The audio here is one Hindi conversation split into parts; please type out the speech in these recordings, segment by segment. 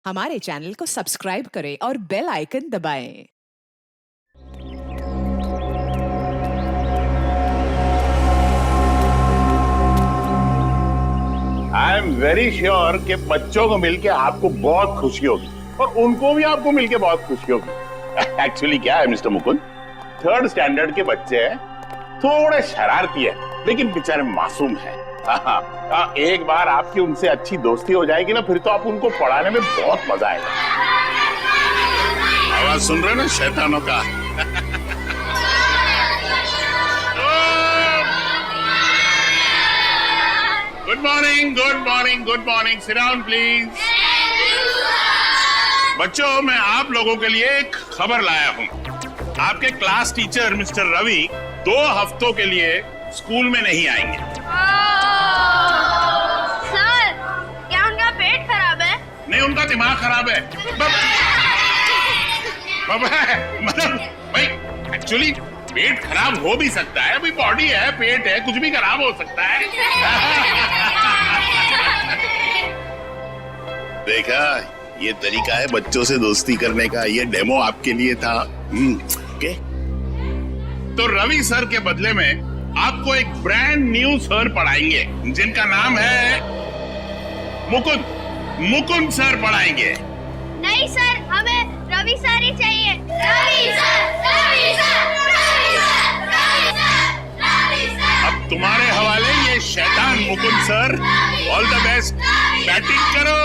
हमारे चैनल को सब्सक्राइब करें और बेल आइकन दबाएं। आई एम वेरी श्योर कि बच्चों को मिलके आपको बहुत खुशी होगी और उनको भी आपको मिलके बहुत खुशी होगी। एक्चुअली क्या है मिस्टर मुकुंद, 3rd स्टैंडर्ड के बच्चे हैं, थोड़े शरारती है लेकिन बेचारे मासूम हैं। एक बार आपकी उनसे अच्छी दोस्ती हो जाएगी ना, फिर तो आप उनको पढ़ाने में बहुत मजा आएगा। आवाज सुन रहे ना शैतानों का? Good morning, good morning, good morning. Sit down please. बच्चों, मैं आप लोगों के लिए एक खबर लाया हूँ। आपके क्लास टीचर मिस्टर रवि 2 हफ्तों के लिए स्कूल में नहीं आएंगे। सर, क्या उनका पेट खराब है? नहीं, उनका दिमाग खराब है। मतलब भाई, एक्चुअली पेट खराब हो भी सकता है, अभी बॉडी है, पेट है, कुछ भी खराब हो सकता है। देखा, ये तरीका है बच्चों से दोस्ती करने का। ये डेमो आपके लिए था। ओके। तो रवि सर के बदले में आपको एक ब्रांड न्यू सर पढ़ाएंगे, जिनका नाम है मुकुंद। मुकुंद सर पढ़ाएंगे। नहीं सर, हमें रवि सर ही चाहिए। Ravi sir, Ravi sir, Ravi sir, Ravi sir, Ravi sir. अब तुम्हारे हवाले ये शैतान Mukund sir. All the best, batting करो।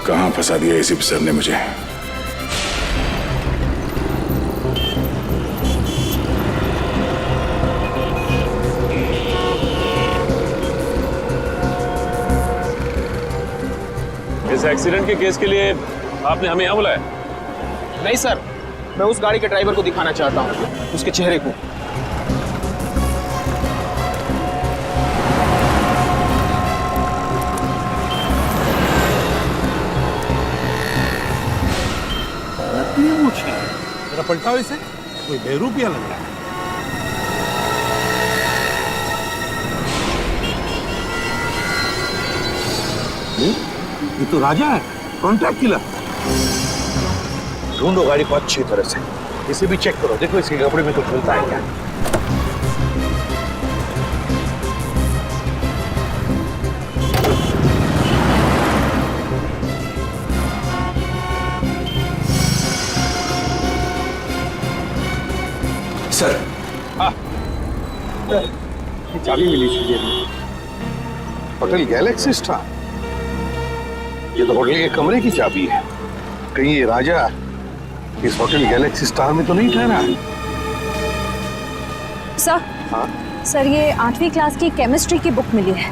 कहां फंसा दिया इसी सर ने मुझे। इस एक्सीडेंट के केस के लिए आपने हमें यहाँ बुलाया? नहीं सर, मैं उस गाड़ी के ड्राइवर को दिखाना चाहता हूँ, उसके चेहरे को। जरा पलटाओ इसे, कोई बेरूपिया लग रहा है। ये तो राजा है, कॉन्ट्रैक्ट किलर। ढूंढो गाड़ी को अच्छी तरह से, इसे भी चेक करो, देखो इसके कपड़े में कुछ मिलता है क्या। सर, ये चाबी मिली थी होटल गैलेक्सी स्टार। ये तो होटल के कमरे की चाबी है। कहीं ये राजा इस होटल गैलेक्सी स्टार में तो नहीं ठहरा है? सर, हाँ? सर ये 8वीं क्लास की केमिस्ट्री की बुक मिली है।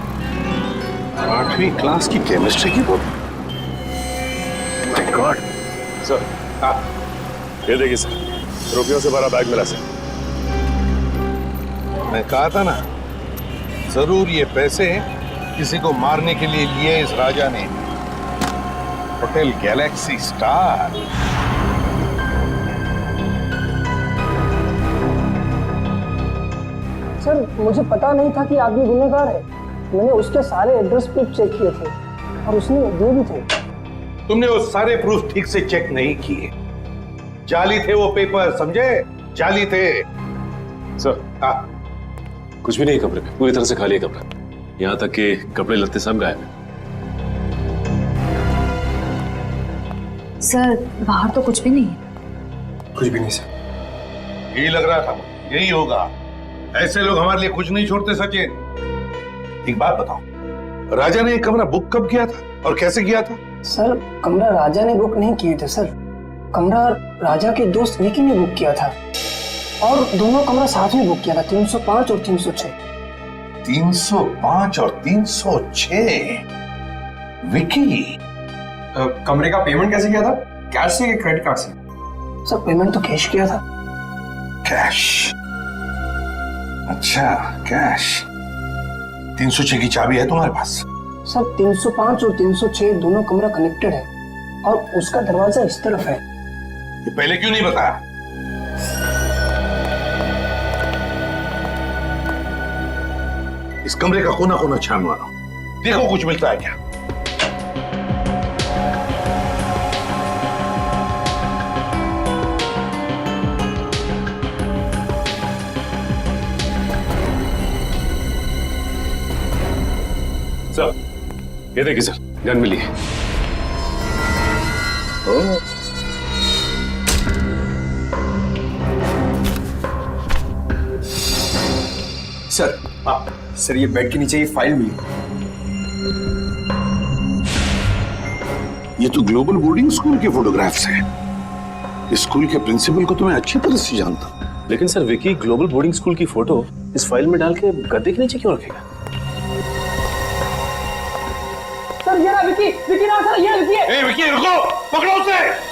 8वीं क्लास की केमिस्ट्री की बुक? My God. सर, हाँ, ये देखिए सर, रुपयों से भरा बैग मिला सर। मैं कहा था ना, जरूर ये पैसे किसी को मारने के लिए लिए इस राजा ने। Hotel Galaxy star. सर, मुझे पता नहीं था कि आदमी गुनहगार है। मैंने उसके सारे एड्रेस प्रूफ चेक किए थे और उसने दिए भी थे। तुमने वो सारे प्रूफ ठीक से चेक नहीं किए। जाली थे वो पेपर, समझे? जाली थे। सर, हाँ, कुछ भी नहीं कमरे में, पूरी तरह से खाली है कमरा। यहाँ तक कि कपड़े लत्ते सब गायब हैं। सर, बाहर तो कुछ भी नहीं है। कुछ भी नहीं सर। यही लग रहा था, यही होगा। ऐसे लोग हमारे लिए कुछ नहीं छोड़ते सचिन। एक बात बताओ, राजा ने ये कमरा बुक कब किया था और कैसे किया था? सर, कमरा राजा ने बुक नहीं किए थे सर। कमरा राजा के दोस्त विकी ने बुक किया था और दोनों कमरा साथ में बुक किया था, 305 और 306। 305 और 306। विकी, कमरे का पेमेंट कैसे किया था? कैश से क्रेडिट कार्ड से? सर पेमेंट तो कैश किया था। कैश? अच्छा कैश। 306 की चाबी है तुम्हारे पास? सर 305 और 306 दोनों कमरा कनेक्टेड है और उसका दरवाजा इस तरफ है। ये पहले क्यों नहीं बताया? इस कमरे का कोना कोना छान मारो, देखो कुछ मिलता है क्या। सर ये देखिए सर, गन मिली है। सर सर ये बेड के नीचे ये फाइल मिली। ये तो ग्लोबल बोर्डिंग स्कूल के फोटोग्राफ्स हैं। इस स्कूल के प्रिंसिपल को तो मैं अच्छी तरह से जानता हूं। लेकिन sir Vicky global boarding school की फोटो इस फाइल में डाल के गद्दे के नीचे क्यों रखेगा? सर ये रहा विकी, विकी ना सर, ये विकी है। ए विकी रुको, पकड़ो उसे।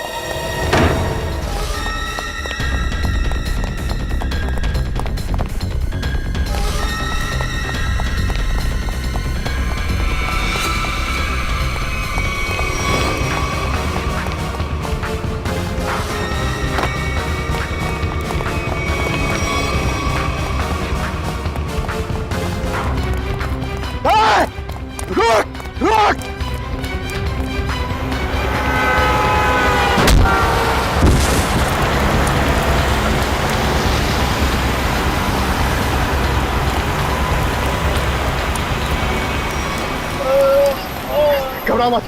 घबराओ मत,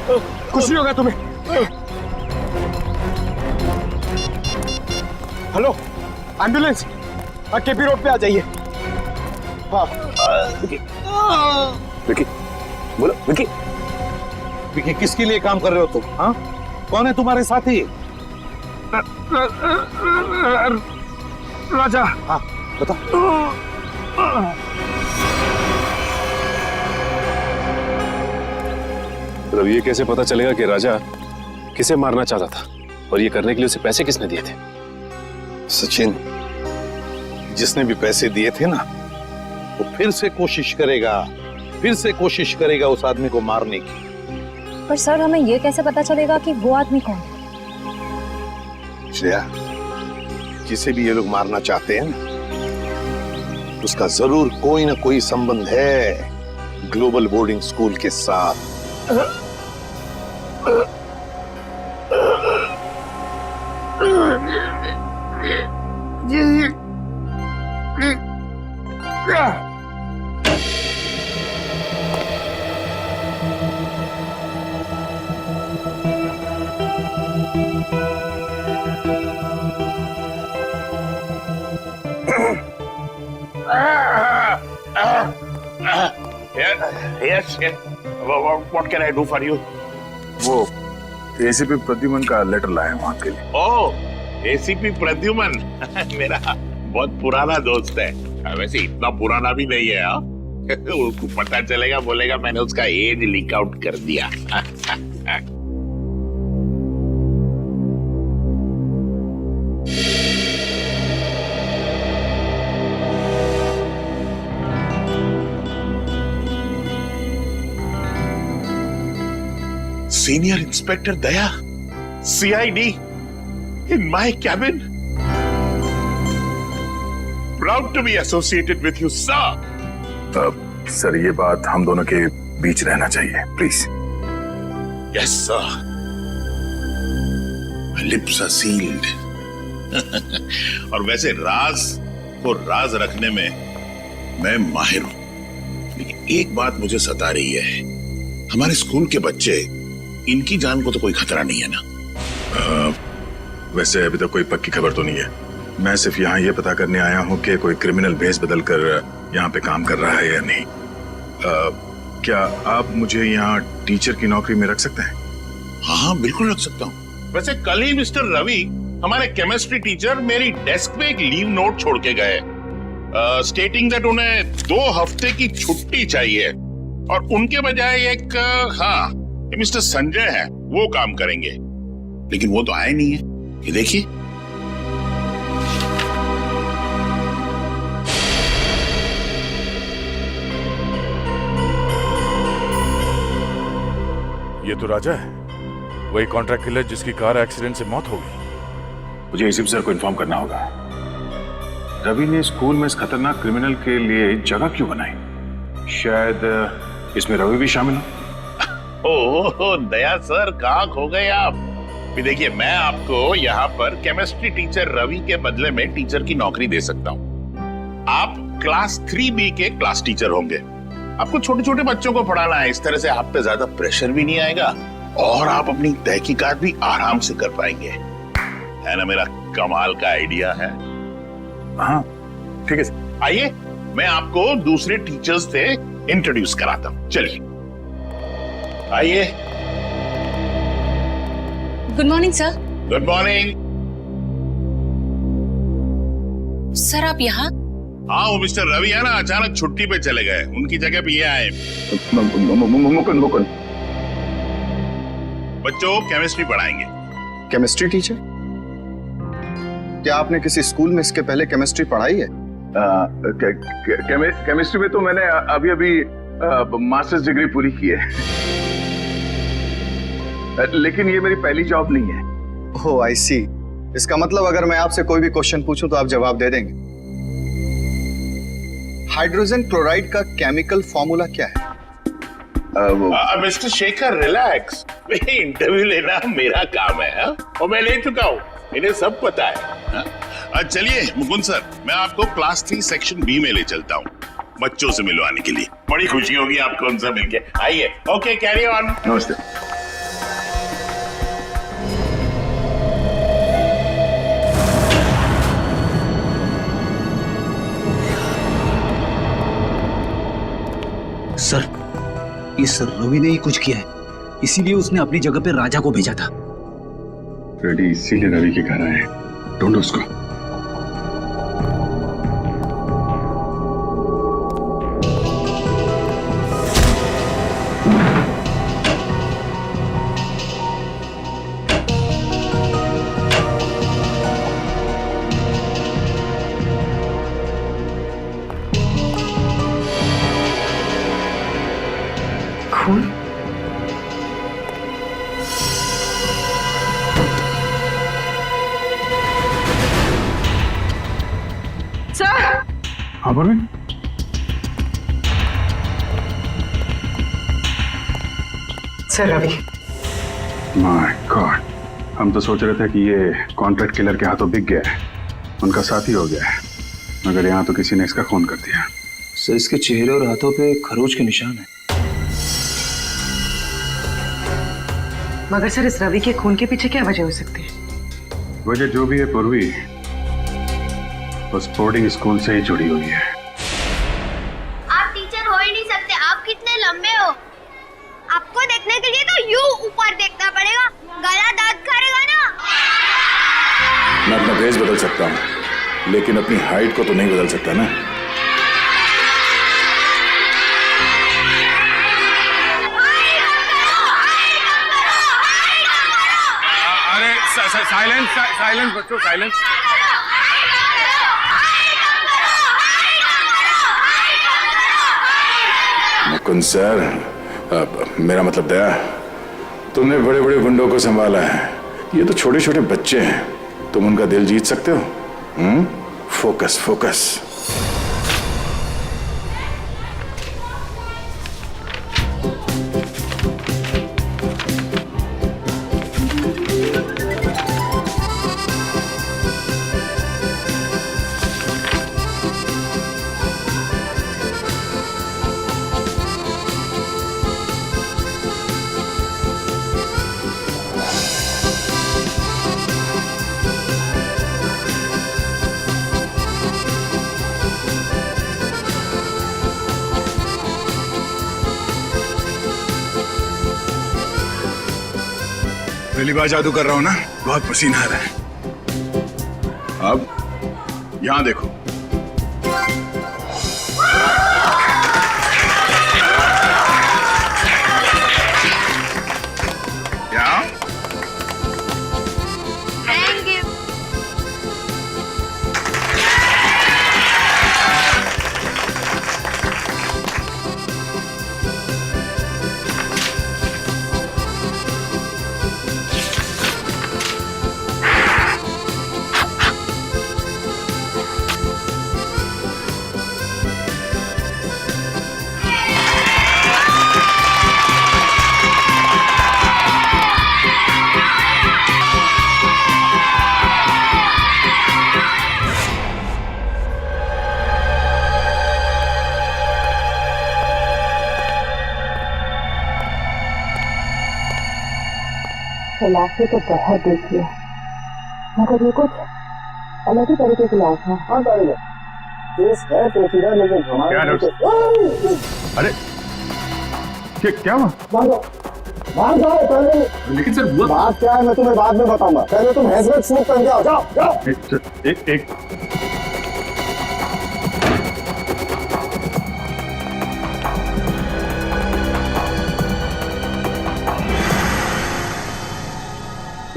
कुछ नहीं होगा तुम्हें। हेलो एम्बुलेंस, केपी रोड पे आ जाइए। हाँ विकी बोलो विकी। विकी किसके लिए काम कर रहे हो तुम? हाँ कौन है तुम्हारे साथी? राजा। हाँ बता। अब ये कैसे पता चलेगा कि राजा किसे मारना चाहता था और ये करने के लिए उसे पैसे किसने दिए थे? सचिन, जिसने भी पैसे दिए थे ना, वो फिर से कोशिश करेगा उस आदमी को मारने की। पर सर हमें ये कैसे पता चलेगा कि वो आदमी कौन है? श्रेया, जिसे भी ये लोग मारना चाहते हैं ना, उसका जरूर कोई ना कोई संबंध है ग्लोबल बोर्डिंग स्कूल के साथ। Yes. What can I do for you? वो एसीपी प्रद्युमन का लेटर लाया हूं आपके लिए। ओह, एसीपी प्रद्युमन मेरा बहुत पुराना दोस्त है। वैसे इतना पुराना भी नहीं है। उसको पता चलेगा, बोलेगा मैंने उसका एज लीक आउट कर दिया। Senior Inspector Daya, CID, in my cabin. Proud to be associated with you, sir. Sir ये बात हम दोनों के बीच रहना चाहिए, please. Yes, sir. My lips are sealed. और वैसे राज को राज रखने में मैं माहिर हूं, लेकिन एक बात मुझे सता रही है। हमारे स्कूल के बच्चे, इनकी जान को तो कोई खतरा नहीं है ना? वैसे अभी तक कोई पक्की खबर तो नहीं है। मैं सिर्फ यहाँ ये पता करने आया हूँ कि कोई क्रिमिनल भेस बदल कर यहाँ पे काम कर रहा है या नहीं। क्या आप मुझे यहाँ टीचर की नौकरी में रख सकते हैं? हाँ बिल्कुल रख सकता हूँ। वैसे कल ही मिस्टर रवि, हमारे केमिस्ट्री टीचर, मेरी डेस्क पे एक लीव नोट छोड़ के गए, स्टेटिंग दैट उन्हें 2 हफ्ते की छुट्टी चाहिए और उनके बजाय एक मिस्टर संजय है, वो काम करेंगे। लेकिन वो तो आया नहीं है। ये देखिए, ये तो राजा है, वही कॉन्ट्रैक्ट किलर जिसकी कार एक्सीडेंट से मौत हो गई। मुझे एसीपी सर को इन्फॉर्म करना होगा। रवि ने स्कूल में इस खतरनाक क्रिमिनल के लिए जगह क्यों बनाई? शायद इसमें रवि भी शामिल हो। ओह दया सर, कहाँ खो गए आप? भी देखिए, मैं आपको यहाँ पर केमिस्ट्री टीचर रवि के बदले में टीचर की नौकरी दे सकता हूँ। आप क्लास 3B के क्लास टीचर होंगे। आपको छोटे छोटे बच्चों को पढ़ाना है। इस तरह से आप पे ज्यादा प्रेशर भी नहीं आएगा और आप अपनी तहकीकात भी आराम से कर पाएंगे। है ना, मेरा कमाल का आइडिया है। हाँ ठीक है, आइए मैं आपको दूसरे टीचर्स से इंट्रोड्यूस कराता हूँ। चलिए आइए। Good morning sir. Good morning. Sir आप यहाँ? हाँ, वो मिस्टर रवि है ना, अचानक छुट्टी पे चले गए। उनकी जगह पे ये आए। मुकुंद बच्चों केमिस्ट्री पढ़ाएंगे। Chemistry teacher? क्या आपने किसी स्कूल में इसके पहले केमिस्ट्री पढ़ाई है? केमिस्ट्री में तो मैंने अभी अभी मास्टर्स डिग्री पूरी की है, लेकिन ये मेरी पहली जॉब नहीं है। ओह आई सी। इसका मतलब अगर मैं आपसे कोई भी क्वेश्चन पूछूं तो आप जवाब दे देंगे। हाइड्रोजन क्लोराइड का केमिकल फॉर्मूला क्या है? मिस्टर शेखर रिलैक्स, इंटरव्यू लेना मेरा काम है। और मैं ले चुका हूँ, इन्हें सब पता है। चलिए मुकुंद सर, मैं आपको क्लास 3 सेक्शन B में ले चलता हूँ बच्चों से मिलवाने के लिए। बड़ी खुशी होगी आपको उनसे मिलके। आइए। Okay, carry on. नमस्ते। सर, इस रवि ने ही कुछ किया है, इसीलिए उसने अपनी जगह पे राजा को भेजा था। रेडी इसीलिए रवि के घर आए। ढूंढो उसको। खून? सर! हाँ Parveen? Sir Ravi. My god, हम तो सोच रहे थे कि ये कॉन्ट्रैक्ट किलर के हाथों बिक गया है, उनका साथी हो गया है, मगर यहाँ तो किसी ने इसका खून कर दिया। सर इसके चेहरे और हाथों पे खरोच के निशान है। मगर सर इस रवि के खून के पीछे क्या वजह हो सकती है? वजह जो भी है पूर्वी, उस बोर्डिंग स्कूल से ही जुड़ी हुई है। आप टीचर हो ही नहीं सकते। आप कितने लंबे हो। आपको देखने के लिए तो यूं ऊपर देखना पड़ेगा। गला दांत करेगा ना। मैं अपना भेष बदल सकता हूँ, लेकिन अपनी हाइट को तो नहीं बदल सकता ना। अरे साइलेंस साइलेंस बच्चों, साइलेंस। मुकुंद सर, मेरा मतलब दया, तुमने बड़े बड़े गुंडों को संभाला है, ये तो छोटे छोटे बच्चे हैं, तुम उनका दिल जीत सकते हो? Focus focus. पहली बार जादू कर रहा हूं ना, बहुत पसीना आ रहा है। अब यहां देखो। यहां लाशें तो बहुत देखी है, मगर ये कुछ अलग ही तरीके की लाश है। हाँ टाइगर, केस है पेचीदा, लेकिन हमारे अरे क्या हुआ? बाहर जाओ पहले। लेकिन सर हुआ बात क्या है मैं तुम्हें बाद में बताऊंगा, पहले तुम हेलमेट सूट पहन के आओ। जाओ जाओ। एक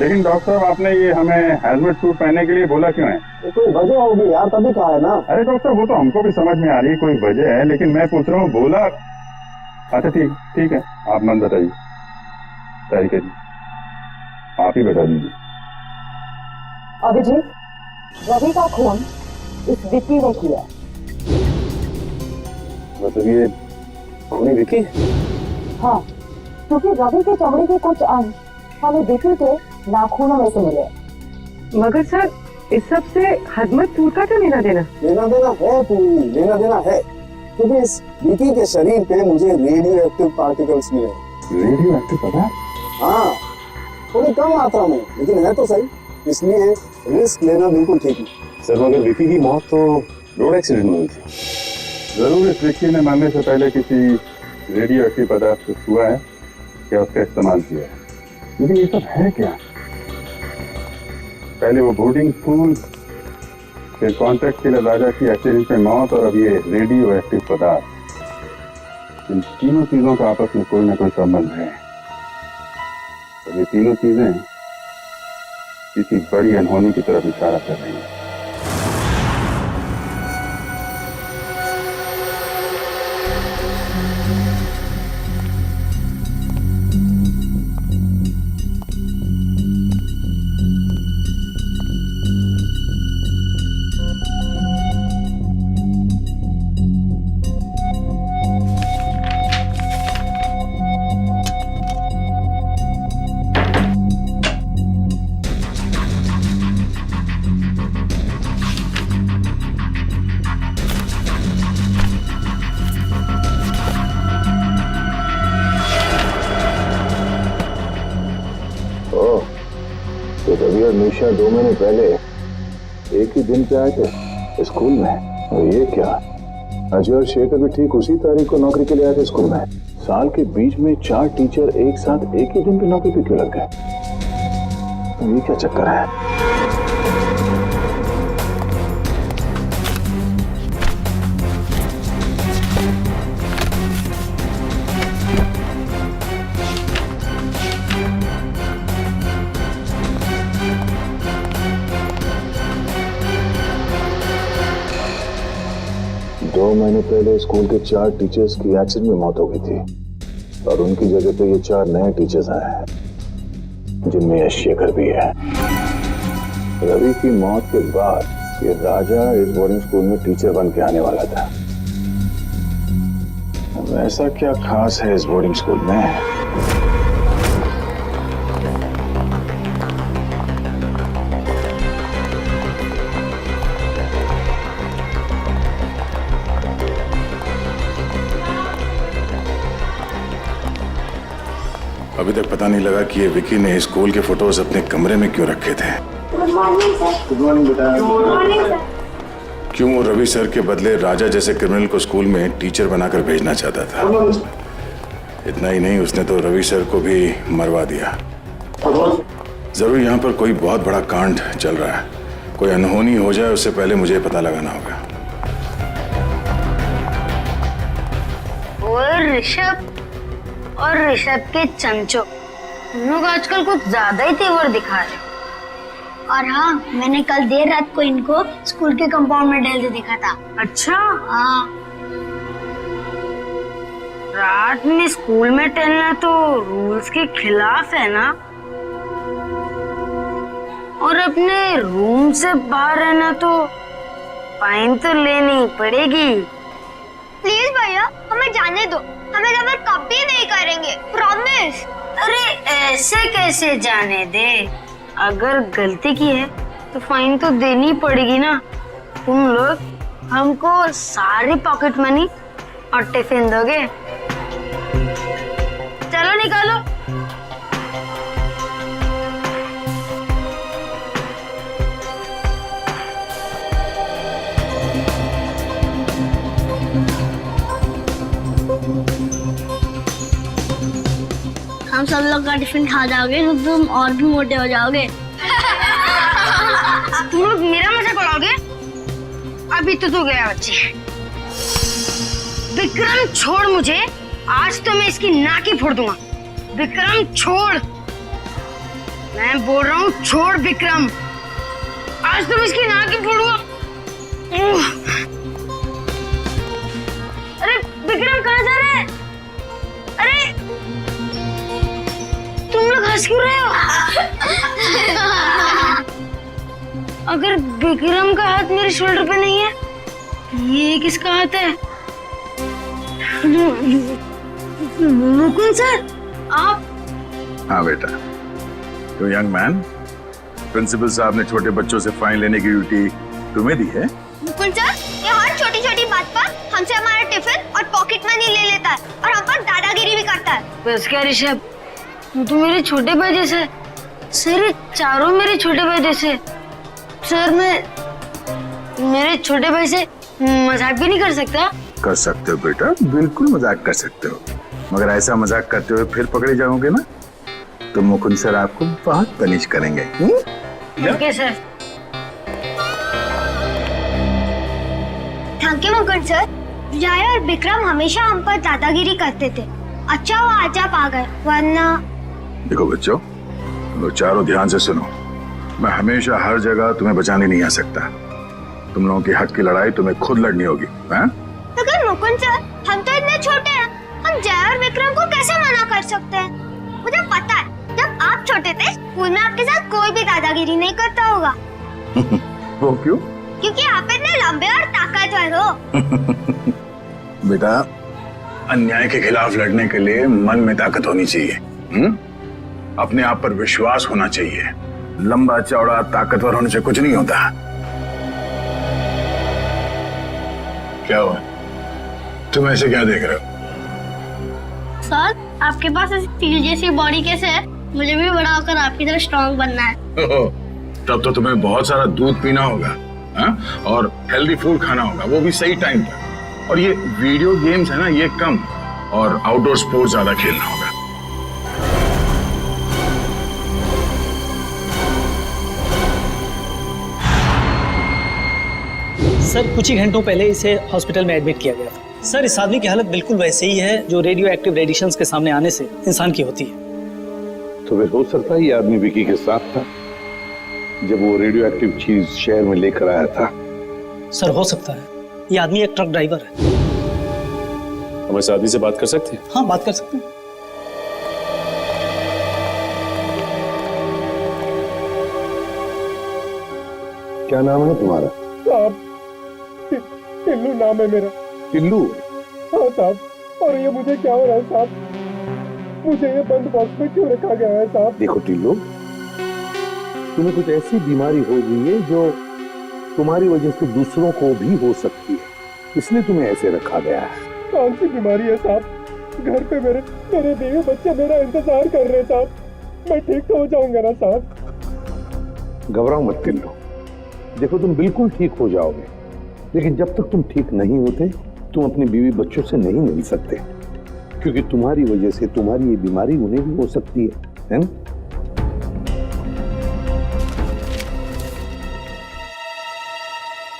लेकिन डॉक्टर साहब आपने ये हमें हेलमेट सूट पहनने के लिए बोला क्यों है? ये कोई वजह होगी यार, तभी कहा है ना। अरे डॉक्टर साहब वो तो हमको भी समझ में आ रही है कोई वजह है, लेकिन मैं पूछ रहा हूँ बोला। अच्छा ठीक है, आप मन बताइए। तारिका जी आप ही बता दीजिए। अभिजीत, रवि का खून इस विक्की ने किया। मतलब ये खूनी विक्की? हाँ, क्योंकि रवि के चमड़े के कुछ अंश हमें विक्की के नाखूनों में से मिले। मगर सर इस सब से हजमत सूर का क्या लेना देना? लेना देना है पूरी, लेना देना है, क्योंकि इस विक्की के शरीर पे मुझे रेडियो एक्टिव पार्टिकल्स मिले। रेडियो एक्टिव पदार्थ? हाँ, थोड़ी कम मात्रा में, लेकिन है तो सही, इसलिए रिस्क लेना बिल्कुल ठीक है। सर मगर विक्की की मौत तो रोड एक्सीडेंट में हुई थी। जरूर इस विक्की ने मरने से पहले किसी रेडियो एक्टिव पदार्थ को छुआ है या उसका इस्तेमाल किया है। लेकिन ये सब है क्या? पहले वो बोर्डिंग स्कूल, फिर कॉन्ट्रैक्ट किलर राजा की एक्सीडेंट में मौत, और अब ये रेडियो एक्टिव पदार्थ। इन तीनों चीजों का आपस में कोई ना कोई संबंध है, और ये तीनों चीजें किसी बड़ी अनहोनी की तरफ इशारा कर रही हैं। रवि और निशा 2 महीने पहले एक ही दिन पे आए थे स्कूल में, और ये क्या, अजय और शेखर भी ठीक उसी तारीख को नौकरी के लिए आए थे स्कूल में। साल के बीच में 4 टीचर एक साथ एक ही दिन पे नौकरी पे क्यों लग गए? ये क्या चक्कर है? दो महीने पहले स्कूल के 4 टीचर्स की एक्सीडेंट में मौत हो गई थी, और उनकी जगह पे ये 4 नए टीचर्स आए हैं, जिनमें यह शेखर भी है। रवि की मौत के बाद ये राजा इस बोर्डिंग स्कूल में टीचर बन के आने वाला था। ऐसा क्या खास है इस बोर्डिंग स्कूल में? अभी तक पता नहीं लगा कि ये विकी ने स्कूल के फोटोज अपने कमरे में क्यों रखे थे। Good morning sir. Good morning बेटा। Good morning sir. क्यों वो रवि सर के बदले राजा जैसे क्रिमिनल को स्कूल में टीचर बनाकर भेजना चाहता था। इतना ही नहीं, उसने तो रवि सर को भी मरवा दिया। जरूर यहाँ पर कोई बहुत बड़ा कांड चल रहा है, कोई अनहोनी हो जाए उससे पहले मुझे पता लगाना होगा। और ऋषभ और ऋषभ के चंचो, हम लोग आजकल कुछ ज्यादा ही तेवर दिखा रहे। और हाँ, मैंने कल देर रात को इनको स्कूल के कंपाउंड में टहलते देखा था। अच्छा? हाँ। रात में स्कूल में टहलना तो रूल्स के खिलाफ है ना, और अपने रूम से बाहर रहना तो फाइन तो लेनी पड़ेगी। प्लीज भैया, हमें जाने दो, हमें जबर कभी नहीं करेंगे, प्रॉमिस। अरे ऐसे कैसे जाने दे, अगर गलती की है तो फाइन तो देनी पड़ेगी ना। तुम लोग हमको सारी पॉकेट मनी और टिफिन दोगे? चलो निकालो। हम सब लोग का टिफिन खा जाओगे तो तुम और भी मोटे हो जाओगे। तुम लोग मेरा मजाक उड़ाओगे? अभी तो तू गया बच्चे। विक्रम छोड़ मुझे, आज तो मैं इसकी नाक ही फोड़ दूंगा। विक्रम छोड़, मैं बोल रहा हूँ छोड़ विक्रम, आज तो मैं इसकी नाक ही फोड़ूंगा। अरे विक्रम कहाँ जा रहे हैं? अरे तुम लोग हंस क्यों रहे हो? अगर विक्रम का हाथ मेरे शोल्डर पे नहीं है, ये किसका हाथ है? मुकुंद सर, आप? हाँ बेटा, तो यंग मैन, प्रिंसिपल साहब ने छोटे बच्चों से फाइन लेने की ड्यूटी तुम्हें दी है? मुकुंद सर, ये हर छोटी छोटी बात पर हमसे हमारा टिफिन और पॉकेट मनी ले लेता है और हम पर दादागिरी भी करता है। बस क्या ऋषभ, तू मेरे छोटे भाई जैसे है। सर, चारों मेरे छोटे भाई जैसे। सर, मैं मेरे छोटे भाई से मजाक भी नहीं कर सकता? कर सकते हो बेटा, बिल्कुल मजाक कर सकते हो, मगर ऐसा मजाक करते हुए फिर पकड़े जाओगे ना तो मुकुंद सर आपको बहुत पनिश करेंगे। Okay sir. Thank you Mukund sir. जय और विक्रम हमेशा हम पर दादागिरी करते थे, अच्छा वो आज आप आ गए, वरना। देखो बच्चों, तुम लोग चारों ध्यान से सुनो, मैं हमेशा हर जगह तुम्हें बचाने नहीं आ सकता। तुम लोगों के हक की लड़ाई तुम्हें खुद लड़नी होगी। लेकिन मुकुंद सर, हम तो इतने छोटे हैं, हम जय और विक्रम को कैसे मना कर सकते हैं? मुझे पता है, जब आप छोटे थे स्कूल में आपके साथ कोई भी दादागिरी नहीं करता होगा। वो क्यों? क्योंकि आप इतने लंबे और ताकतवर हो। बेटा, अन्याय के खिलाफ लड़ने के लिए मन में ताकत होनी चाहिए। अपने आप पर विश्वास होना चाहिए। लंबा चौड़ा ताकतवर होने से कुछ नहीं होता। क्या हुआ, तुम ऐसे क्या देख रहे हो? सर, आपके पास ऐसी स्टील जैसी बॉडी कैसे है? मुझे भी बड़ा होकर आपकी तरह स्ट्रॉन्ग बनना है। तब तो तुम्हें बहुत सारा दूध पीना होगा, और हेल्दी फूड खाना होगा, वो भी सही टाइम पर। और ये वीडियो गेम्स है ना, ये कम, और आउटडोर स्पोर्ट्स ज्यादा खेलना होगा। सर, कुछ ही घंटों पहले इसे हॉस्पिटल में एडमिट किया गया था। सर, इस आदमी की हालत बिल्कुल वैसे ही है जो रेडियो एक्टिव रेडिएशंस के सामने आने से इंसान की होती है। तो फिर हो सकता है ये आदमी विकी के साथ था जब वो रेडियो एक्टिव चीज शहर में लेकर आया था। सर, हो सकता है ये आदमी एक ट्रक ड्राइवर है। हम इस आदमी से बात कर सकते हैं? हाँ, बात कर सकते हैं। क्या नाम है तुम्हारा? साहब, टिल्लू नाम है मेरा। टिल्लू? हाँ साहब, और ये मुझे क्या हो रहा है साहब? मुझे ये बंद बॉक्स में क्यों रखा गया है साहब? देखो टिल्लू, तुम्हें कुछ ऐसी बीमारी हो गई है जो तुम्हारी वजह से दूसरों को भी हो सकती है, इसलिए तुम्हें ऐसे रखा गया है। कौन सी बीमारी है साहब? घर पे मेरे बीवी बच्चे मेरा इंतजार कर रहे हैं साहब। मैं ठीक तो हो जाऊंगा ना साहब? घबराओ मत टिल्लू, देखो तुम बिल्कुल ठीक हो जाओगे, लेकिन जब तक तुम ठीक नहीं होते तुम अपनी बीवी बच्चों से नहीं मिल सकते, क्योंकि तुम्हारी वजह से तुम्हारी ये बीमारी उन्हें भी हो सकती है ना?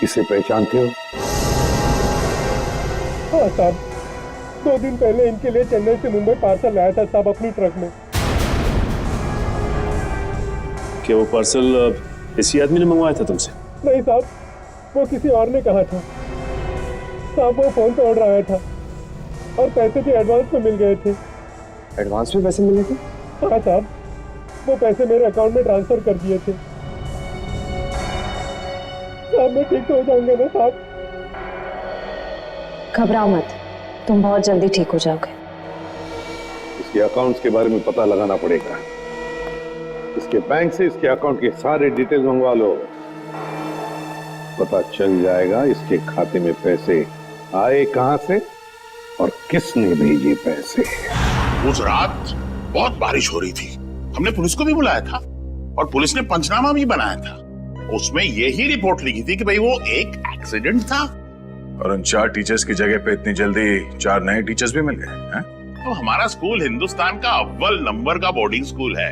इसे पहचानते हो? हाँ साहब, 2 दिन पहले इनके लिए चेन्नई से मुंबई पार्सल लाया था साहब अपनी ट्रक में। क्या वो पार्सल इसी आदमी ने मंगवाया था तुमसे? नहीं साहब, वो किसी और ने कहा था साहब। वो फोन पे ऑर्डर आया था और पैसे भी एडवांस में मिल गए थे। एडवांस में पैसे मिले थे? हाँ साहब, वो पैसे मेरे अकाउंट में ट्रांसफर कर दिए थे साहब। मैं ठीक तो हो जाऊंगा ना साहब? घबराओ मत, तुम बहुत जल्दी ठीक हो जाओगे। इसके अकाउंट्स के बारे में पता लगाना पड़ेगा। इसके बैंक से इसके अकाउंट के सारे डिटेल मंगवा लो, पता चल जाएगा इसके खाते में पैसे आए कहां से और किसने भेजे पैसे। उस रात बहुत बारिश हो रही थी, हमने पुलिस को भी बुलाया था और पुलिस ने पंचनामा भी बनाया था। उसमें यही रिपोर्ट लिखी थी कि भाई वो एक एक्सीडेंट था। और उन 4 टीचर्स की जगह पे इतनी जल्दी 4 नए टीचर्स भी मिल गए हैं? तो हमारा स्कूल हिंदुस्तान का अव्वल नंबर का बोर्डिंग स्कूल है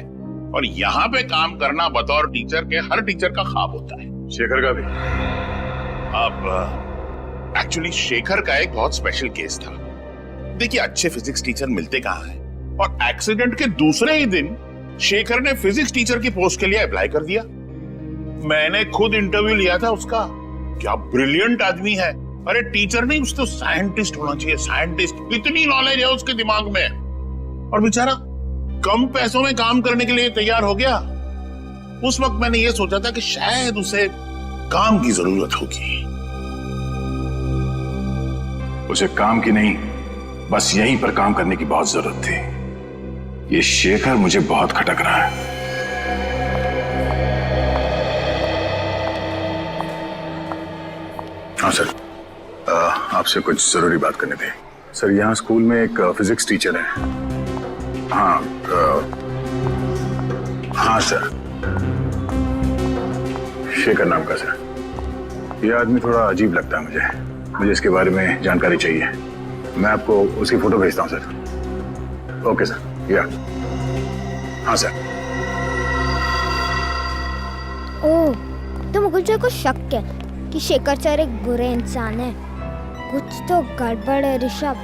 और यहाँ पे काम करना बतौर टीचर के हर टीचर का ख्वाब होता है। शेखर का भी? अब एक्चुअली शेखर का एक बहुत स्पेशल केस था। देखिए, अच्छे फिजिक्स टीचर मिलते कहाँ हैं, और एक्सीडेंट के दूसरे ही दिन शेखर ने फिजिक्स टीचर की पोस्ट के लिए अप्लाई कर दिया। मैंने खुद इंटरव्यू लिया था उसका। क्या ब्रिलियंट आदमी है। अरे टीचर नहीं, उसको साइंटिस्ट होना चाहिए, साइंटिस्ट। इतनी नॉलेज है उसके दिमाग में, और बेचारा कम पैसों में काम करने के लिए तैयार हो गया। उस वक्त मैंने ये सोचा था कि शायद उसे काम की जरूरत होगी। उसे काम की नहीं, बस यहीं पर काम करने की बहुत जरूरत थी। ये शेखर मुझे बहुत खटक रहा है। हाँ सर, आपसे कुछ जरूरी बात करनी थी। सर, यहाँ स्कूल में एक फिजिक्स टीचर है। हाँ सर, शेखर नाम का सर। ये आदमी थोड़ा अजीब लगता है मुझे इसके बारे में जानकारी चाहिए। मैं आपको उसकी फोटो भेजता हूँ सर। ओके सर, या हाँ सर। ओह, तो मुझे को शक है कि शेखर सर एक बुरे इंसान है। कुछ तो गड़बड़ है ऋषभ,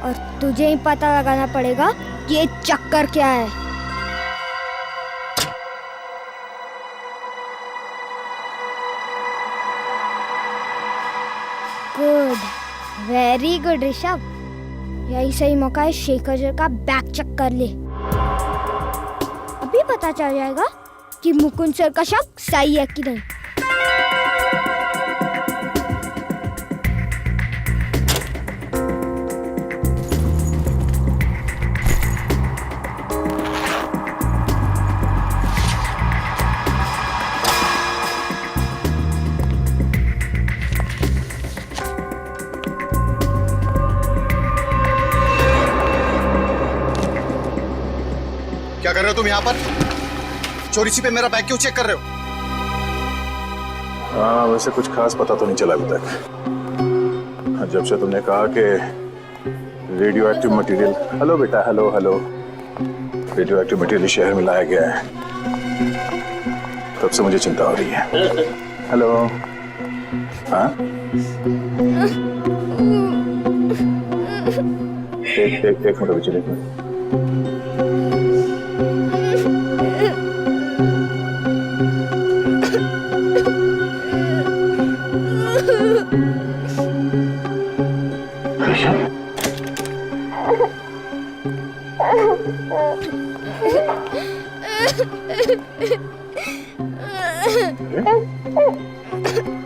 और तुझे ही पता लगाना पड़ेगा कि ये चक्कर क्या है। Good, very good Rishabh. यही सही मौका है शेखर सर का बैक चेक कर ले। अभी पता चल जाएगा कि मुकुंद सर का शक सही है कि नहीं। क्या कर रहे हो तुम यहाँ पर? चोरी छिपे मेरा बैग क्यों चेक कर रहे हो? हाँ, वैसे कुछ खास पता तो नहीं चला अभी तक। जब से तुमने कहा कि रेडियो एक्टिव मटेरियल, हेलो बेटा, hello hello, radio active material शहर में लाया गया है, तब से मुझे चिंता हो रही है। हेलो, हाँ, एक मिनट पीछे देखो।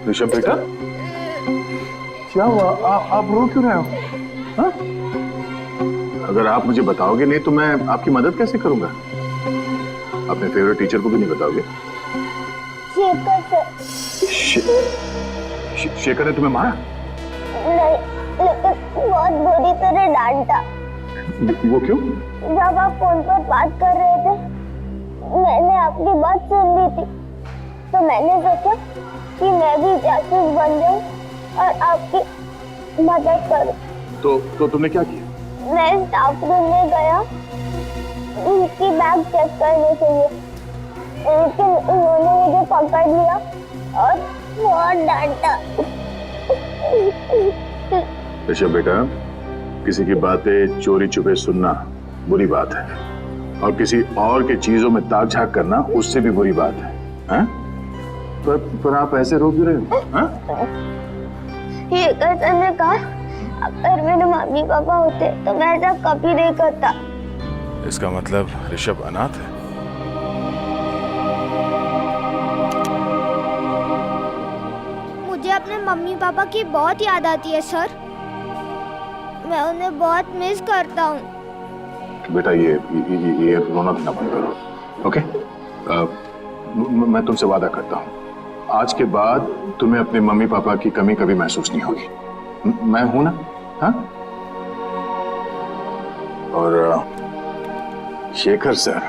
ऋषभ बेटा, क्या हुआ? आप रो क्यों रहे हो? हाँ? अगर आप मुझे बताओगे नहीं तो मैं आपकी मदद कैसे करूंगा? अपने फेवरेट टीचर को भी नहीं बताओगे? शेखर ने तुम्हें मारा? नहीं, लेकिन बहुत बुरी तरह डांटा। वो क्यों? जब आप फोन पर बात कर रहे थे, मैंने आपकी बात सुन ली थी, तो मैंने सोचा कि मैं भी जासूस बन जाऊं और आपकी मदद करूं। तो तुमने क्या किया? मैं स्टाफ रूम में गया उनकी बैग चेक करने के लिए, लेकिन उन्होंने मुझे पकड़ लिया और बहुत डांटा। ऋषभ बेटा, किसी की बातें चोरी छुपे सुनना बुरी बात है, और किसी और के चीजों में ताक झाक करना उससे भी बुरी बात है। हाँ? पर आप ऐसे रो क्यों रहे हो? हाँ? ये कहते ने कहा, अगर मेरे मम्मी पापा होते तो मैं ऐसा कभी नहीं करता। इसका मतलब ऋषभ अनाथ है? मुझे अपने मम्मी पापा की बहुत याद आती है सर। मैं उन्हें बहुत मिस करता हूँ। बेटा, ये रोना धोना बंद करो, ओके? मैं तुमसे वादा करता हूँ, आज के बाद तुम्हें अपने मम्मी पापा की कमी कभी महसूस नहीं होगी। मैं हूं ना? हाँ? और शेखर सर,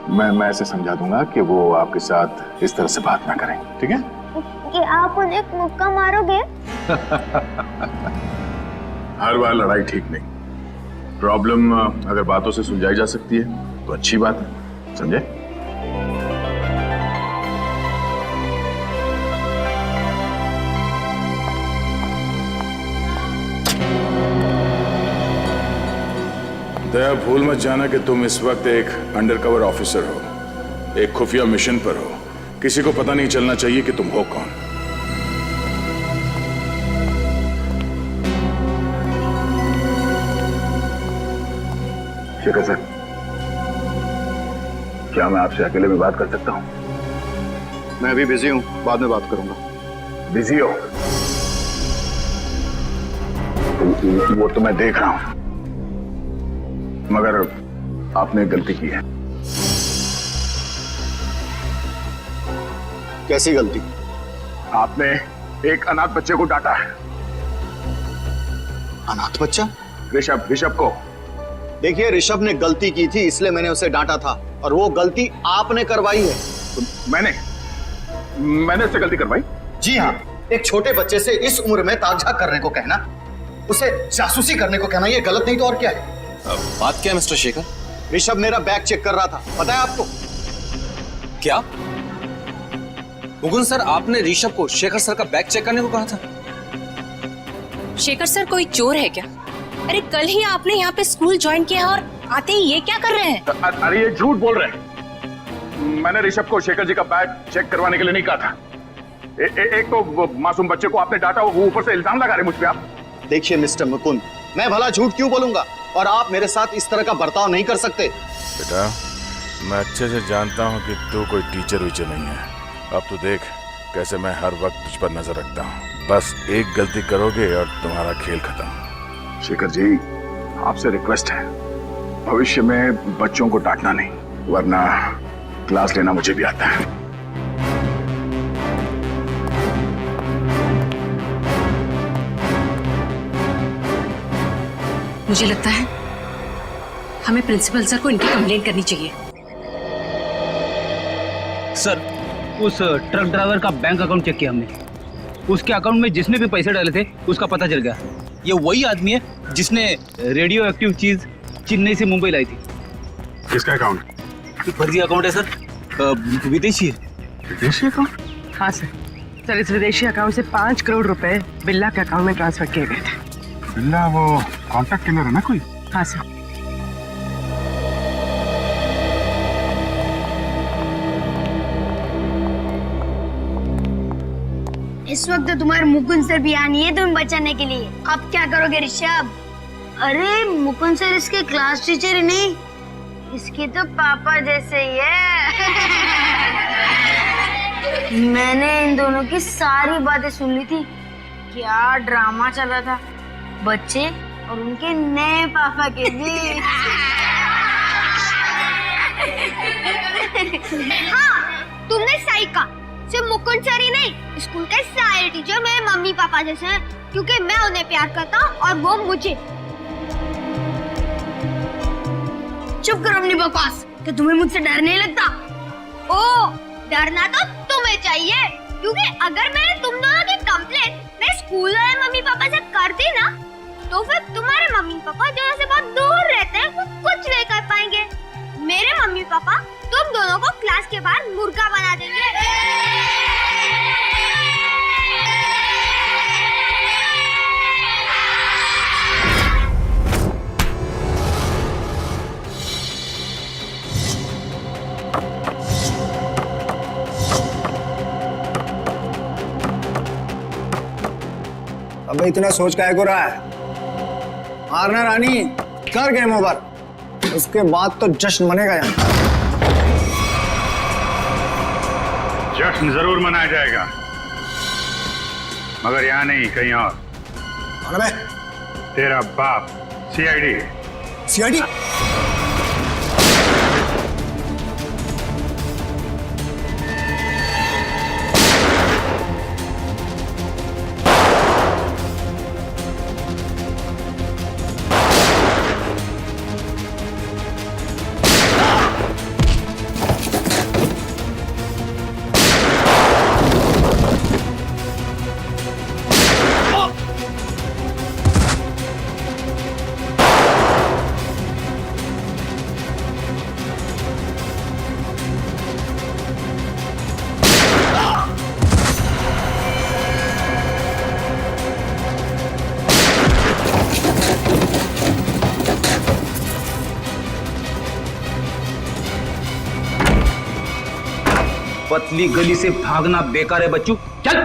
मैं ऐसे समझा दूंगा कि वो आपके साथ इस तरह से बात ना करें, ठीक है? कि आप उन्हें एक मुक्का मारोगे? हर बार लड़ाई ठीक नहीं, प्रॉब्लम अगर बातों से सुलझाई जा सकती है तो अच्छी बात है, समझे? दया, भूल मत जाना कि तुम इस वक्त एक अंडरकवर ऑफिसर हो, एक खुफिया मिशन पर हो। किसी को पता नहीं चलना चाहिए कि तुम हो कौन। शेखर सर, क्या मैं आपसे अकेले में बात कर सकता हूं? मैं अभी बिजी हूं, बाद में बात करूंगा। बिजी हो? वो तो मैं देख रहा हूं, मगर आपने गलती की है। कैसी गलती? आपने एक अनाथ बच्चे को डांटा है। अनाथ बच्चा? ऋषभ को। देखिए, ऋषभ ने गलती की थी इसलिए मैंने उसे डांटा था, और वो गलती आपने करवाई है। तो मैंने उससे गलती करवाई? जी हाँ, एक छोटे बच्चे से इस उम्र में ताकझाक करने को कहना, उसे जासूसी करने को कहना, ये गलत नहीं तो और क्या है? बात क्या है मिस्टर शेखर? ऋषभ मेरा बैग चेक कर रहा था, पता है आपको? क्या मुकुंद सर, आपने ऋषभ को शेखर सर का बैग चेक करने को कहा था? शेखर सर कोई चोर है क्या? अरे कल ही आपने यहाँ पे स्कूल ज्वाइन किया और आते ही ये क्या कर रहे हैं? अरे ये झूठ बोल रहे हैं। मैंने ऋषभ को शेखर जी का बैग चेक करवाने के लिए नहीं कहा था। एक तो वो मासूम बच्चे को आपने डांटा, वो ऊपर से इल्जाम लगा रहे मुझ पे आप। देखिए मिस्टर मुकुंद, मैं भला झूठ क्यों बोलूंगा, और आप मेरे साथ इस तरह का बर्ताव नहीं कर सकते। बेटा, मैं अच्छे से जानता हूँ कि तू कोई टीचर वीचर नहीं है। अब तो देख कैसे मैं हर वक्त तुझ पर नजर रखता हूँ। बस एक गलती करोगे और तुम्हारा खेल खत्म। शेखर जी, आपसे रिक्वेस्ट है, भविष्य में बच्चों को डांटना नहीं, वरना क्लास लेना मुझे भी आता है। मुझे लगता है हमें प्रिंसिपल सर को इनकी कंप्लेंट करनी चाहिए। सर, उस ट्रक ड्राइवर का बैंक अकाउंट चेक किया हमने। उसके अकाउंट में जिसने भी पैसे डाले थे उसका पता चल गया। ये वही आदमी है जिसने रेडियो एक्टिव चीज चेन्नई से मुंबई लाई थी। किसका अकाउंट? फर्जी अकाउंट है सर, विदेशी है। विदेशी अकाउंट? हाँ सर, इस विदेशी अकाउंट से 5 करोड़ रुपए बिल्ला के अकाउंट में ट्रांसफर किए गए थे। बिल्ला वो कॉन्टैक्ट किलर है ना कोई? हाँ सर। इस वक्त तुम्हारे मुकुंद सर भी आनी है तुम्हें बचाने के लिए। अब क्या करोगे ऋषभ? अरे मुकुंद सर इसके क्लास टीचर ही नहीं, इसके तो पापा जैसे ही है। मैंने इन दोनों की सारी बातें सुन ली थी। क्या ड्रामा चला था बच्चे और उनके नए पापा के बीच। हाँ, तुमने सही कहा। सिर्फ मुकुंद सर ही नहीं, स्कूल के सारे टीचर मेरे मम्मी पापा जैसे हैं, क्योंकि मैं उन्हें प्यार करता हूँ और वो मुझे। चुप करो अपनी बकवास। कि तुम्हें मुझसे डर नहीं लगता? ओ, डरना तो तुम्हें चाहिए, क्योंकि अगर मैंने तुम दोनों की कंप्लेंट मैं स्कूल वाले मम्मी पापा से कर दी ना, तो फिर तुम्हारे मम्मी पापा जो से बहुत दूर रहते हैं वो कुछ नहीं कर पाएंगे। मेरे मम्मी पापा तुम दोनों को क्लास के बाहर मुर्गा बना देंगे। अबे इतना सोच काहे को रहा है? मारना रानी, कर गेम ओवर, उसके बाद तो जश्न मनेगा यहाँ। जश्न जरूर मनाया जाएगा, मगर यहाँ नहीं, कहीं और। कौन है? तेरा बाप, सीआईडी। सीआईडी? पतली गली से भागना बेकार है बच्चू, चल।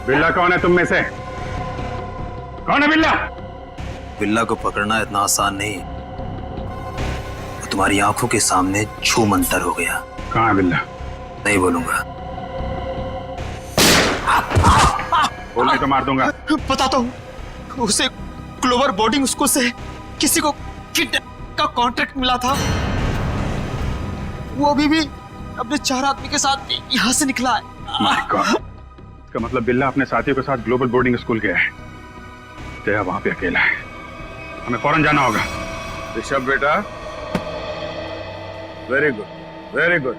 बिल्ला कौन है तुम में से? कौन है बिल्ला? बिल्ला को पकड़ना इतना आसान नहीं, वो तुम्हारी आंखों के सामने छू मंतर हो गया। कहाँ है बिल्ला? नहीं बोलूंगा। बोलने तो मार दूंगा। बताता हूँ, उसे क्लोवर बोर्डिंग स्कूल से किसी को किडनैप का कॉन्ट्रैक्ट मिला था। वो अभी भी अपने 4 आदमी के साथ यहाँ से निकला है। My God. इसका मतलब बिल्ला अपने साथियों के साथ ग्लोबल बोर्डिंग स्कूल गया है। जया वहां पे अकेला है, हमें फौरन जाना होगा। ऋषभ बेटा, वेरी गुड, वेरी गुड।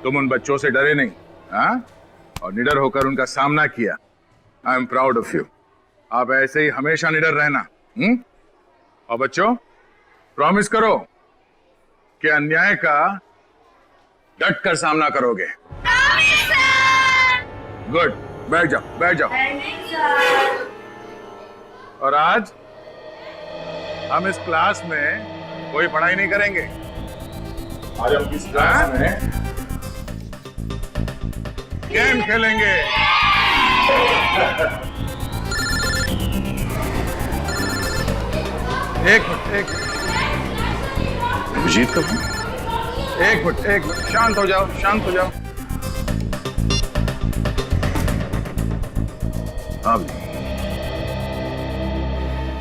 तुम उन बच्चों से डरे नहीं, हाँ? और निडर होकर उनका सामना किया। I am proud of you. आप ऐसे ही हमेशा निडर रहना। और बच्चों, प्रॉमिस करो कि अन्याय का डट कर सामना करोगे। गुड, बैठ जाओ, बैठ जाओ। और आज हम इस क्लास में कोई पढ़ाई नहीं करेंगे। आज हम इस क्लास में गेम खेलेंगे। एक मिनट, अभिजीत कब? एक मिनट, शांत हो जाओ, शांत हो जाओ। अब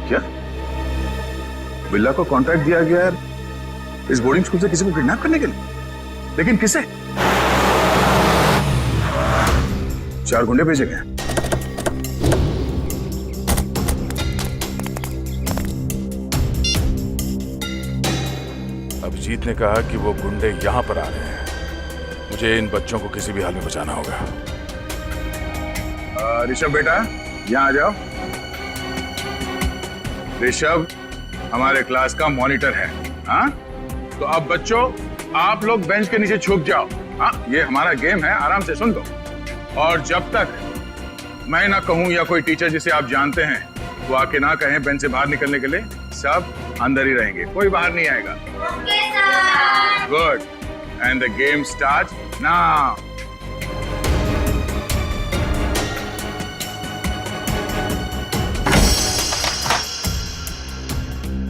क्या बिल्ला को कॉन्ट्रैक्ट दिया गया है इस बोर्डिंग स्कूल से किसी को किडनैप करने के लिए? लेकिन किसे? 4 गुंडे भेजे गए। अभिजीत ने कहा कि वो गुंडे यहां पर आ रहे हैं। मुझे इन बच्चों को किसी भी हाल में बचाना होगा। ऋषभ बेटा, यहां आ जाओ। ऋषभ हमारे क्लास का मॉनिटर है, हाँ? तो अब बच्चों, आप लोग बेंच के नीचे छुप जाओ। हाँ, ये हमारा गेम है, आराम से सुन लो। और जब तक मैं ना कहूं या कोई टीचर जिसे आप जानते हैं वो आके ना कहें बेंच से बाहर निकलने के लिए, सब अंदर ही रहेंगे, कोई बाहर नहीं आएगा। Good, and the game start now.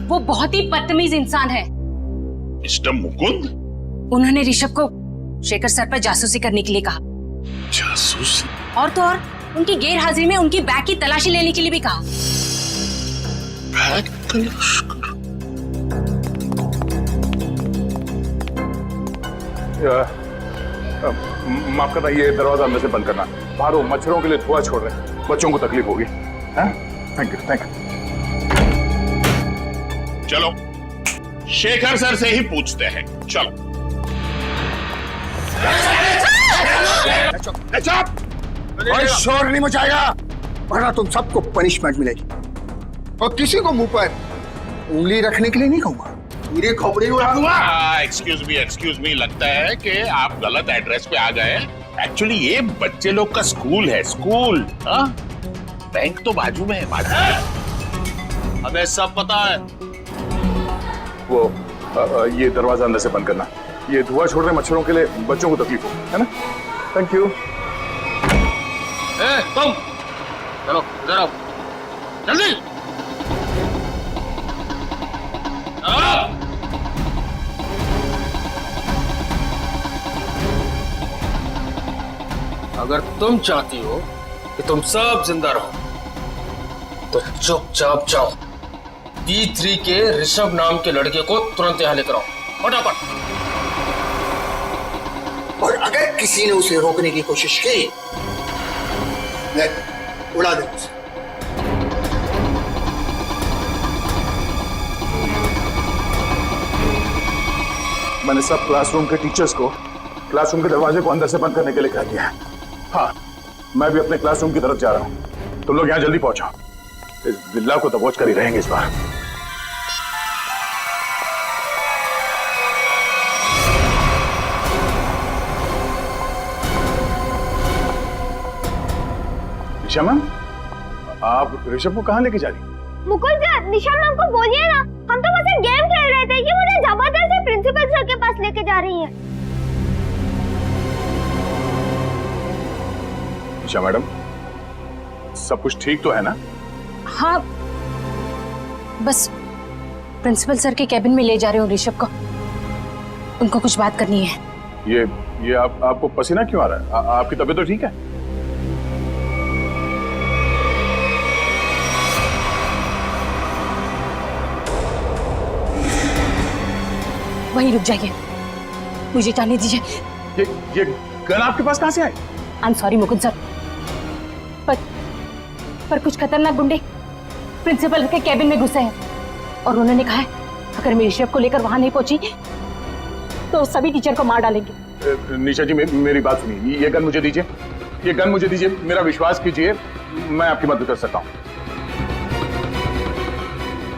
वो बहुत ही बदतमीज इंसान है। मिस्टर मुकुंद? उन्होंने ऋषभ को शेखर सर पर जासूसी करने के लिए कहा। जासूसी? और तो और उनकी गैर हाजिरी में उनकी बैग की तलाशी लेने के लिए भी कहा। बैग तलाश कर? माफ करना, ये दरवाजा अंदर से बंद करना। बाहर वो मच्छरों के लिए धुआं छोड़ रहे हैं, बच्चों को तकलीफ होगी। Thank you, thank you. चलो शेखर सर से ही पूछते हैं, चलो। कोई शोर नहीं मचाएगा, वरना तुम सबको पनिशमेंट मिलेगी। और किसी को मुंह पर उंगली रखने के लिए नहीं कहूंगा, मेरे खोपड़ी उड़ा दूंगा। एक्सक्यूज मी, लगता है कि आप गलत एड्रेस पे आ गए। एक्चुअली ये बच्चे लोग का स्कूल है, स्कूल। बैंक तो बाजू में है, बाजू में। हमें सब पता है। वो ये दरवाजा अंदर से बंद करना। ये धुआं छोड़ रहे मच्छरों के लिए बच्चों को तकलीफ हो, है ना? Thank you. तुम चलो इधर आओ, जल्दी। अगर तुम चाहती हो कि तुम सब जिंदा रहो तो चुपचाप जाओ। D3 के ऋषभ नाम के लड़के को तुरंत यहाँ लेकर आओ, फटाफट। और अगर किसी ने उसे रोकने की कोशिश की, मैं उड़ा दूंगा उसे। मैंने सब क्लासरूम के टीचर्स को क्लासरूम के दरवाजे को अंदर से बंद करने के लिए कह दिया है। हाँ, मैं भी अपने क्लासरूम की तरफ जा रहा हूँ। तुम लोग यहाँ जल्दी पहुंचो, इस बिल्ला को दबोच कर ही रहेंगे इस बार। निशा मैम, आप ऋषभ को कहाँ लेके जा रही हैं? मुकुल सर, निशा मैम को बोलिए ना, हम तो बस एक गेम खेल रहे थे कि मुझे जबरदस्ती प्रिंसिपल सर के पास लेके जा रही है। निशा मैडम, सब कुछ ठीक तो है ना? हाँ, बस प्रिंसिपल सर के कैबिन में ले जा रहे हो ऋषभ को, उनको कुछ बात करनी है। ये आपको पसीना क्यों आ रहा है? आपकी तबीयत तो ठीक है? वहीं रुक जाइए, मुझे जाने दीजिए। ये गन आपके पास कहां से आई? I am sorry Mukund sir, पर कुछ खतरनाक गुंडे प्रिंसिपल के कैबिन में घुसे हैं और उन्होंने कहा है अगर मैं ऋषभ को लेकर वहां नहीं पहुंची तो सभी टीचर को मार डालेंगे। निशा जी, मेरी बात सुनिए, ये गन मुझे दीजिए, ये गन मुझे दीजिए, मेरा विश्वास कीजिए, मैं आपकी मदद कर सकता हूँ।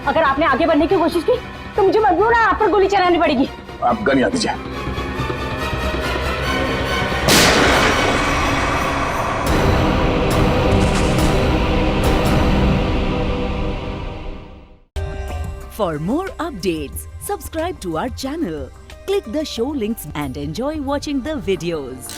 अगर आपने आगे बढ़ने की कोशिश की तो मुझे मजबूर है आप पर गोली चलानी पड़ेगी। आप गन यहाँ दीजिए। For more updates, subscribe to our channel, click the show links and enjoy watching the videos.